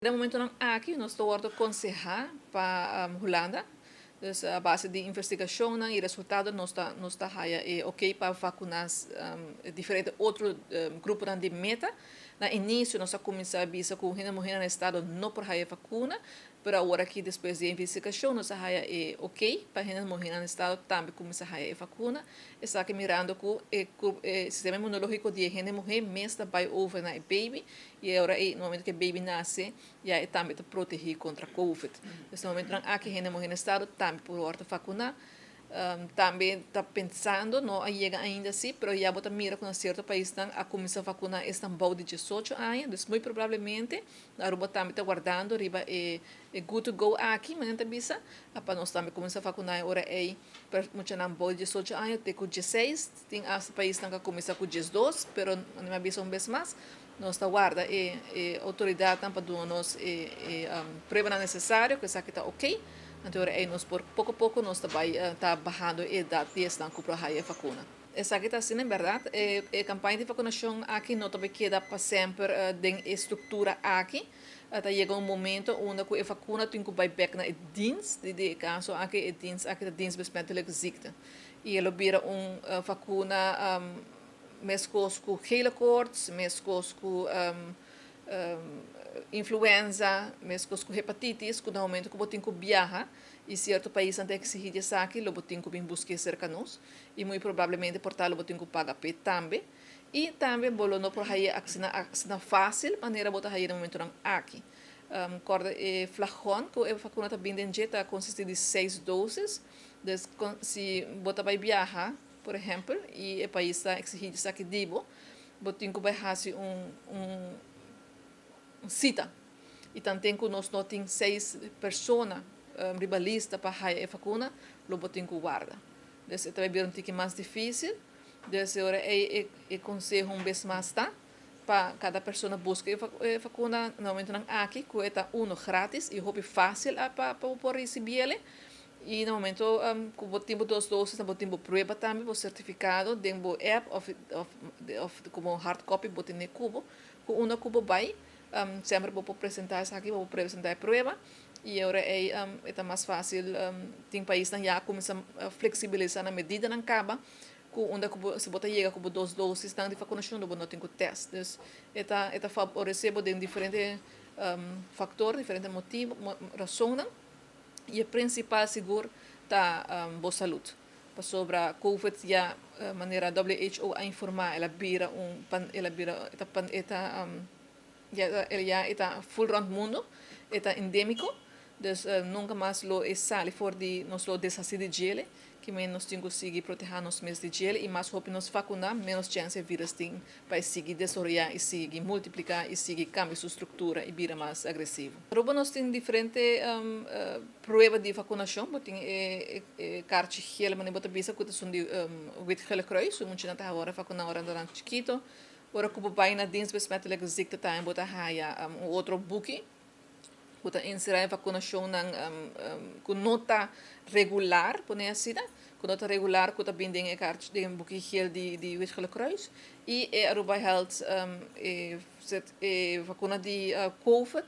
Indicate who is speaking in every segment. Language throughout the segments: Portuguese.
Speaker 1: No momento não aqui nós estamos aconselhar para Holanda, dus a base de investigação e resultado nós está é ok para vacinar diferente outro grupo de meta. Na início nós começar a visa com a mulher no estado não por a vacuna, mas agora que depois de investigação nós é ok para a mulher no estado também começar a vacuna. Está aqui mirando que o sistema imunológico de a mulher mesmo vai over na baby e agora no momento que o baby nasce já também está protegido contra COVID. Nesse momento aqui a mulher no estado também por ordem vacunar. Também está pensando, não chega ainda assim, mas já bota mira com certo país a começar a vacinar Istambul de 18 anos, então muito provavelmente a Aruba também está guardando, riba good to go aqui, mas não bisa, para nós também começar a vacinar agora para muitos não pode 18 anos, tem com 16, tem as países que começar com 12, mas não é bisa vez mais, nós está guarda a autoridade para dar-nos prova necessária, que isso aqui está ok. Então, nós por pouco a pouco nós também está bajando a idade de estar com a vacuna. Essa aqui está assim, em verdade, a campanha de vacinação aqui não também queda para sempre em estrutura aqui. Até chega momento onde a vacuna tem que vai back na dienst, de caso aqui é dienst besmettelijke ziekte. E ele vira vacuna mescos com gele koorts, mescos com influenza, mescos com hepatitis, que no momento que você tem que viajar, e certo país ante exigir isso aqui, você tem que vir buscar cerca de nós, e muito provavelmente por tal, você tem que pagar pé também. E também, bolo não por aí, acena fácil, maneira você aí no momento não aqui. Corda flacon, que a vacuna está bem dentro, consiste de 6 doses. Então, se você vai viajar, por exemplo, e o país está exigindo isso aqui, você tem que fazer cita. E também que nós não temos 6 pessoas ribalista para a vacuna, logo tem que guardar. Então, isso vai ser um pouco mais difícil. Então, agora é conselho vez mais tá? Para cada pessoa busca a vacuna, no momento não aqui, que é grátis e é fácil para receber ele. E no momento que você tem 2 doses, você tem prova também, o certificado, tem o app, como hard copy, você tem cubo, com uma cubo vai, sempre vou apresentar isso aqui, vou apresentar a prova, e agora é mais fácil, tem países que já começam a flexibilizar na medida não acaba, onde se você chega com 2 doses de vacinação, você não tem que teste. Então, é favorecer de diferentes fatores, diferentes motivos, razões, e o principal seguro está boa saúde. Sobre a COVID, já a maneira WHO a informar, ela vira já está full round mundo, está endêmico, então nunca mais lo sale fora de nós lo desassi de gelo, que menos tem que seguir proteger nos meses de gelo e mais rápido nos vacinar, menos chance de vírus tem para seguir desarrollar e seguir multiplicar e seguir cambiar sua estrutura e vira mais agressivo. Ruba nós tem diferentes provas de vacinação, tem kaartje gele, mas não bisa que são de wit-gele kruis, muito não está agora vacinar agora durante chiquito. Agora que vai na dienst besmettelijke ziekte time, bota haya outro boekje. Bota inserir a vacinação com nota regular, por assim dizer. Com nota regular, que também tem um boekje de Wit-Gele Kruis. E a Aruba Health vacuna de COVID,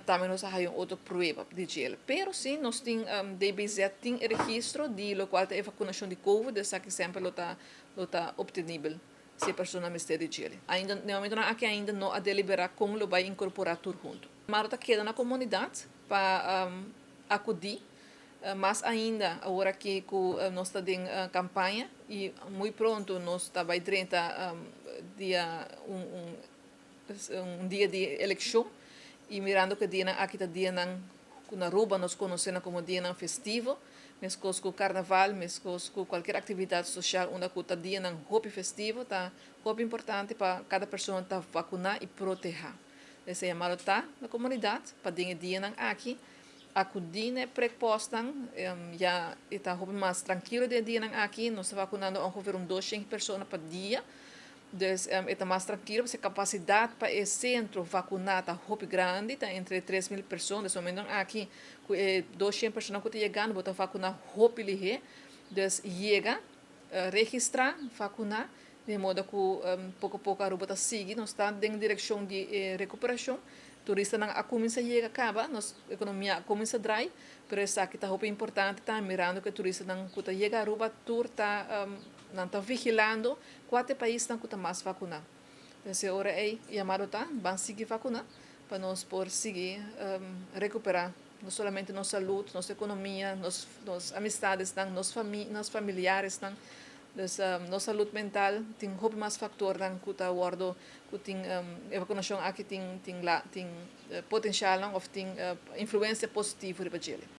Speaker 1: também nós temos outra prova de gel. Pero sim, nós temos DBZ, tem registro de lo qual é vacinação de COVID, essa que sempre está obtenível. Se a pessoa me esteja de gel. Ainda, no momento, aqui ainda não a deliberar como vai incorporar tudo junto. Mas está queda na comunidade para acudir, mas ainda, agora que nós estamos em campanha e muito pronto nós estamos vai durante dia de eleição e mirando que dia aqui está dia na Aruba nós conhecemos como dia festivo, mescos com carnaval, mescos com qualquer atividade social, onde está dia hobby festivo, tá hobby importante para cada pessoa estar vacinar e proteger. Esse é chamado tá na comunidade para dia aqui acudir né prepostam já está hobby mais tranquilo de dia aqui nós estamos vacunando ongeveer 200 pessoas por dia. Dus está mais tranquilo, a capacidade para esse centro vacinar está muito grande, está entre 3.000 pessoas, nesse momento aqui 200 pessoas que estão chegando, vão vacinar muito ligeiro, dus chega, registrar, vacinar, de modo que pouco a pouco a Aruba está seguindo, nós estamos em direção de recuperação, turista não a começa a chegar acaba, nossa economia começa a drai, pero essa aqui tá muito importante tá mirando que turista não cuta chega a Aruba tour tá não tá vigilando quatro países não cuta mais vacinar. Então, hora é chamado tá, vamos seguir vacinar para nós por seguir recuperar não somente nossa saúde, nossa economia, nossas amistades, nos familiares, dus nossa saúde mental tem muito mais fator dan kuta wardo kuting evacuação aqui tem potencial ou tem influência positiva para ele.